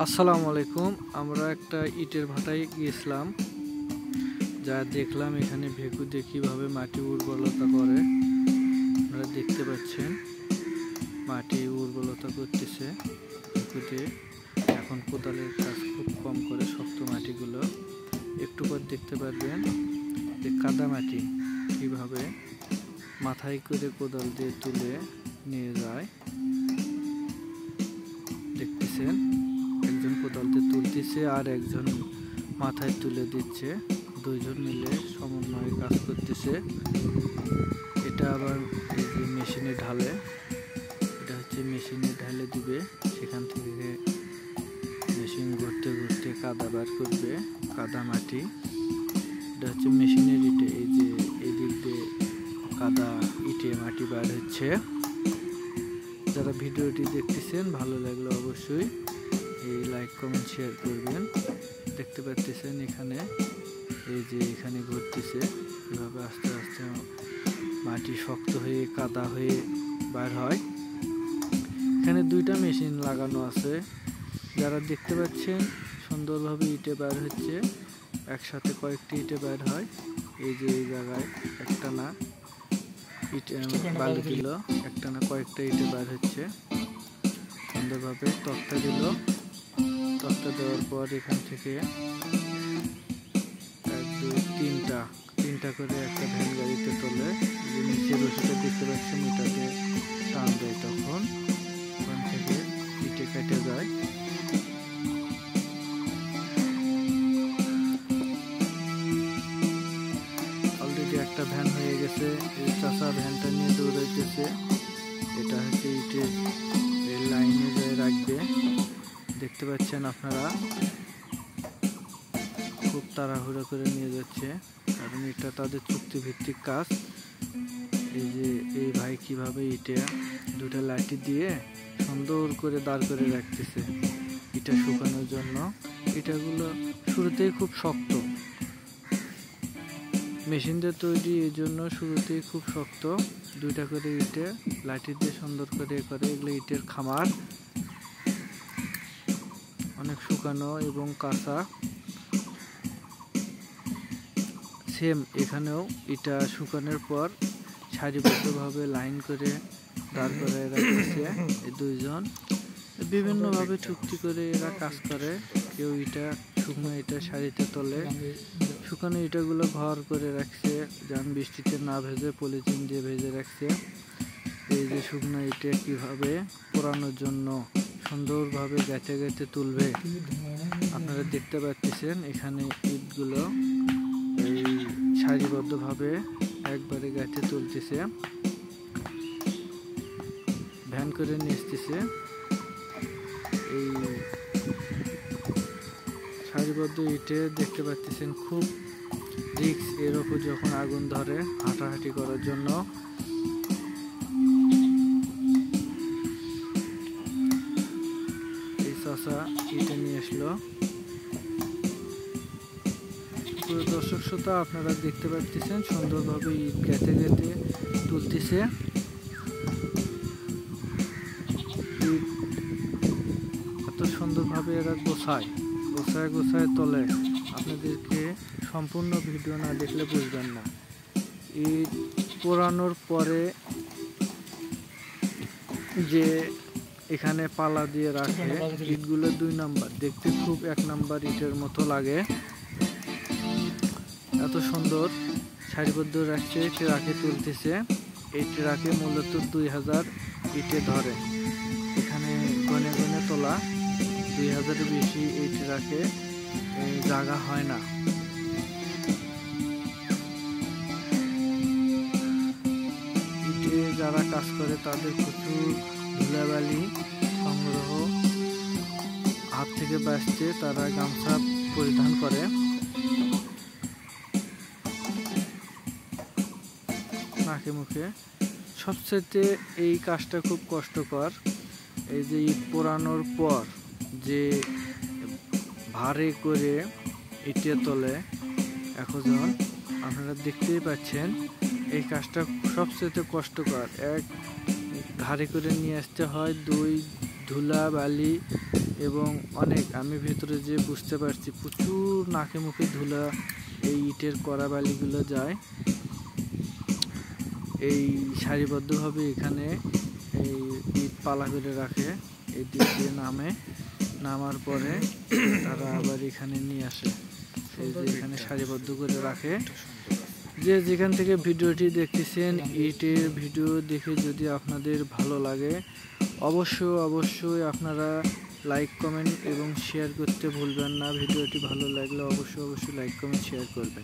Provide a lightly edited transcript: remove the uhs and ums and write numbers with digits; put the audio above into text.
আসসালামু আলাইকুম। আমরা একটা ইটের ভাটায় গিয়েছিলাম, যা দেখলাম এখানে ভেকু দিয়ে কীভাবে মাটি উর্বরতা করে। আপনারা দেখতে পাচ্ছেন মাটি উর্বরতা করতেছে ভেকুতে। এখন কোদালের কাজ খুব কম করে শক্ত মাটিগুলো। একটু পর দেখতে পারবেন যে কাদা মাটি কীভাবে মাথায় করে কোদাল দিয়ে তুলে নিয়ে যায়। দেখতেছেন একজন কোদাল দিয়ে তুলতেছে আর একজন মাথায় তুলে দিচ্ছে। দুইজন মিলে সমন্বয়ে কাজ করতেছে। এটা আবার এই যে মেশিনে ঢালে, এটা হচ্ছে মেশিনে ঢালে দিবে। সেখান থেকে মেশিন ঘুরতে ঘুরতে কাদা বার করবে, কাদা মাটি। এটা হচ্ছে মেশিনের ইটে। এই যে এই দিক দিয়ে কাদা ইটে মাটি বার হচ্ছে। যারা ভিডিওটি দেখতেছেন ভালো লাগলে অবশ্যই এই লাইক কমেন্ট শেয়ার করবেন। দেখতে পাচ্ছেন এখানে এই যে এখানে ঘুরতেছে এভাবে আস্তে আস্তে মাটি শক্ত হয়ে কাদা হয়ে বার হয়। এখানে দুইটা মেশিন লাগানো আছে। যারা দেখতে পাচ্ছেন সুন্দরভাবে ইটে বার হচ্ছে, একসাথে কয়েকটি ইটে বার হয়। এই যে এই জায়গায় একটা না ইটে বালু দিল, একটা না কয়েকটা ইটে বার হচ্ছে। সুন্দরভাবে তক্তা দিল, তক্তা দেওয়ার পর এখান থেকে এক দুই তিনটা করে একটা ভ্যান গাড়িতে তোলে। যে নিচের রশিটা দেখতে পাচ্ছেন ওটাতে টান দেয়, তখন ওখান থেকে ইটে কেটে যায়। অলরেডি একটা ভ্যান হয়ে গেছে। এই চাষা ভ্যানটা নিয়ে দৌড়াইতেছে। এটা হচ্ছে ইটের লাইনে যায় রাখবে। দেখতে পাচ্ছেন আপনারা খুব তাড়াহুড়ো করে নিয়ে যাচ্ছে, কারণ এটা তাদের চুক্তিভিত্তিক কাজ। এই যে এই ভাই কিভাবে ইটে দুটা লাঠি দিয়ে সুন্দর করে দাঁড় করে রাখতেছে ইটা শুকানোর জন্য। ইটাগুলো শুরুতেই খুব শক্ত, মেশিন দিয়ে তৈরি, এই জন্য শুরুতেই খুব শক্ত। দুইটা করে ইটে লাঠি দিয়ে সুন্দর করে করে এগুলো ইটের খামার। অনেক শুকানো এবং কাঁচা। সেম এখানেও ইটা শুকানোর পর সারিবদ্ধভাবে লাইন করে দাঁড় করে রাখছে। এই দুইজন বিভিন্নভাবে চুক্তি করে এরা কাজ করে। কেউ ইটা শুকনো ইটা সারিতে তোলে, শুকানো ইটাগুলো ঘর করে রাখছে যেন বৃষ্টিতে না ভেজে, পলিথিন দিয়ে ভেজে রাখছে। এই যে শুকনো ইটে কিভাবে পোড়ানোর জন্য সুন্দরভাবে গেঁথে গেঁথে তুলবে আপনারা দেখতে পাচ্ছেন। এখানে ইটগুলো এই সারিবদ্ধভাবে একবারে গেঁথে তুলতেছে, ভ্যান করে নিয়ে আসতেছে। এই সারিবদ্ধ ইটে দেখতে পাচ্ছেন খুব রিস্ক এর উপর যখন আগুন ধরে হাঁটাহাঁটি করার জন্য। এই চাষা ইটে নিয়ে আসলো। দর্শক শ্রোতা আপনারা দেখতে পাচ্ছেন সুন্দরভাবে ইট গেঁথে গেঁথে তুলতেছে। এত সুন্দরভাবে এরা গোছায় তোলে। আপনাদেরকে সম্পূর্ণ ভিডিও না দেখলে বুঝবেন না। ইট পোড়ানোর পরে যে এখানে পালা দিয়ে রাখে ইটগুলো 2 নাম্বার, দেখতে খুব 1 নাম্বার ইটের মতো লাগে। এত সুন্দর সারিবদ্ধ রাখছে, ট্রাকে তুলতেছে। এই ট্রাকে মূলত 2000 ইটে ধরে। এখানে গনে গনে তোলা 2000-এর বেশি এই ট্রাকে জায়গা হয় না। ইটে যারা কাজ করে তাদের প্রচুর ধুলাবালি সংগ্রহ, হাত থেকে বাঁচতে তারা গামছা পরিধান করে। নাকে মুখে সবচেয়ে এই কাজটা খুব কষ্টকর। এই যে ইট পোড়ানোর পর যে ভারে করে ইটে তোলে এখন আপনারা দেখতেই পাচ্ছেন। এই কাজটা সবচেয়ে কষ্টকর। এক ঘাড়ে করে নিয়ে আসতে হয়, 2 ধুলা বালি এবং অনেক আমি ভেতরে যে বুঝতে পারছি প্রচুর নাকে মুখে ধুলা এই ইটের কড়া বালিগুলো যায়। এই সারিবদ্ধভাবে এখানে এই ইট পালা করে রাখে, এই দিক দিয়ে নামার পরে তারা আবার এখানে নিয়ে আসে, এই যে এখানে সারিবদ্ধ করে রাখে। যে যেখান থেকে ভিডিওটি দেখতেছেন, ইটের ভিডিও দেখে যদি আপনাদের ভালো লাগে অবশ্যই আপনারা লাইক কমেন্ট এবং শেয়ার করতে ভুলবেন না। ভিডিওটি ভালো লাগলে অবশ্যই লাইক কমেন্ট শেয়ার করবেন।